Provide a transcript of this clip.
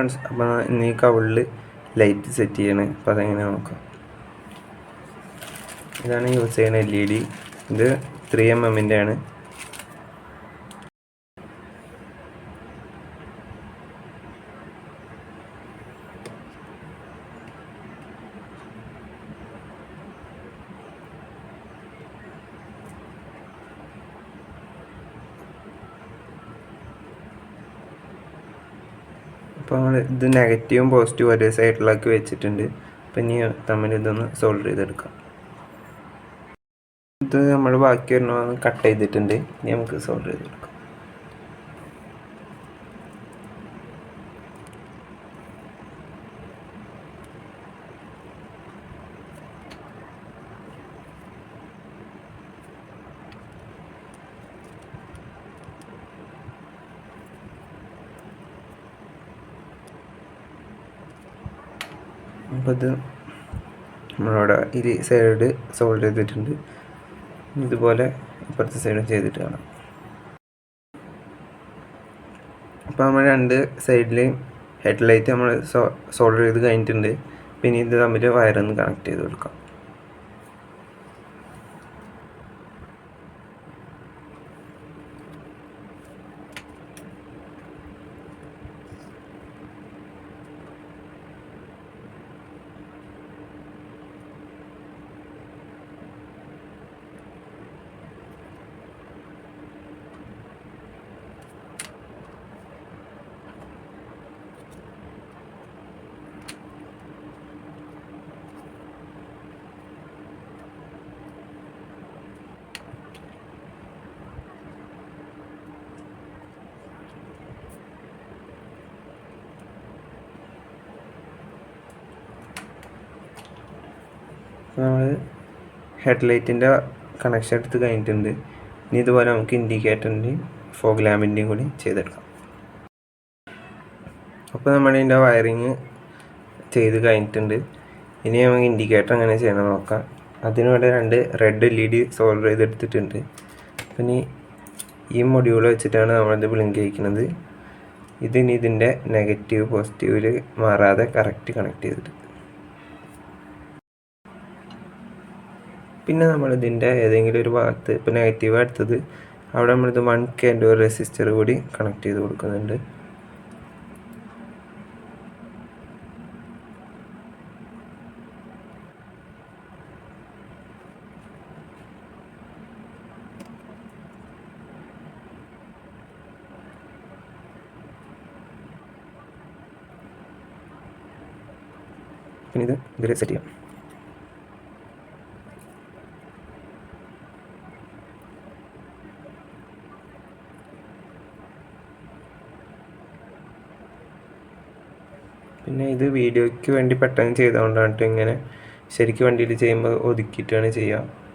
Friends, അപ്പോൾ ഇന്ന് ഈ കവിളിൽ ലൈറ്റ് സെറ്റ് ചെയ്യണേ. അപ്പോൾ അതെങ്ങനെ നോക്കാം. ഇതാണ് യൂസ് ചെയ്യുന്ന LED. ഇത് 3mm ആണ്. അപ്പോൾ നമ്മൾ ഇത് നെഗറ്റീവും പോസിറ്റീവും ഒരേ സൈഡിലാക്കി വെച്ചിട്ടുണ്ട്. അപ്പം ഇനി തമ്മിൽ ഇതൊന്ന് സോൾഡർ ചെയ്തെടുക്കാം. ഇത് നമ്മൾ ബാക്കി ഒരെണ്ണം കട്ട് ചെയ്തിട്ടുണ്ട്. ഇനി നമുക്ക് സോൾഡർ ചെയ്തെടുക്കാം. അപ്പോൾ ഇത് നമ്മളവിടെ ഈ സൈഡ് സോൾഡർ ചെയ്തിട്ടുണ്ട്. ഇതുപോലെ ഇപ്പുറത്തെ സൈഡും ചെയ്തിട്ട് കാണാം. അപ്പോൾ നമ്മൾ രണ്ട് സൈഡിലെയും ഹെഡ്ലൈറ്റ് നമ്മൾ സോൾഡർ ചെയ്ത് കഴിഞ്ഞിട്ടുണ്ട്. പിന്നെ ഇത് തമ്മിൽ വയറൊന്ന് കണക്ട് ചെയ്ത് കൊടുക്കാം. നമ്മൾ ഹെഡ്ലൈറ്റിൻ്റെ കണക്ഷൻ എടുത്ത് കഴിഞ്ഞിട്ടുണ്ട്. ഇനി ഇതുപോലെ നമുക്ക് ഇൻഡിക്കേറ്ററിൻ്റെയും ഫോഗ് ലാമ്പിൻ്റെയും കൂടി ചെയ്തെടുക്കാം. അപ്പോൾ നമ്മളിതിൻ്റെ വയറിങ് ചെയ്ത് കഴിഞ്ഞിട്ടുണ്ട്. ഇനി നമുക്ക് ഇൻഡിക്കേറ്റർ എങ്ങനെ ചെയ്യണം നോക്കാം. അതിനുവേണ്ടി രണ്ട് റെഡ് LED സോൾഡർ ചെയ്തെടുത്തിട്ടുണ്ട്. പിന്നെ ഈ മൊഡ്യൂൾ വെച്ചിട്ടാണ് നമ്മളിത് ബ്ലിങ്ക് ചെയ്യിക്കുന്നത്. ഇതിനി ഇതിൻ്റെ നെഗറ്റീവ് പോസിറ്റീവിൽ മാറാതെ കറക്റ്റ് കണക്ട് ചെയ്തിട്ട്, പിന്നെ നമ്മളിതിൻ്റെ ഏതെങ്കിലും ഒരു ഭാഗത്ത് ഇപ്പോൾ നെഗറ്റീവ് എടുത്തത് അവിടെ നമ്മളിത് 1K ഒരു റെസിസ്റ്റർ കൂടി കണക്ട് ചെയ്ത് കൊടുക്കുന്നുണ്ട്. പിന്നെ ഇത് ഇതിൽ സെറ്റ് ചെയ്യാം. പിന്നെ ഇത് വീഡിയോയ്ക്ക് വേണ്ടി പെട്ടെന്ന് ചെയ്തുകൊണ്ടാണ് ഇങ്ങനെ. ശരിക്കും വണ്ടിയിൽ ചെയ്യുമ്പോൾ ഒതുക്കിയിട്ടാണ് ചെയ്യുക.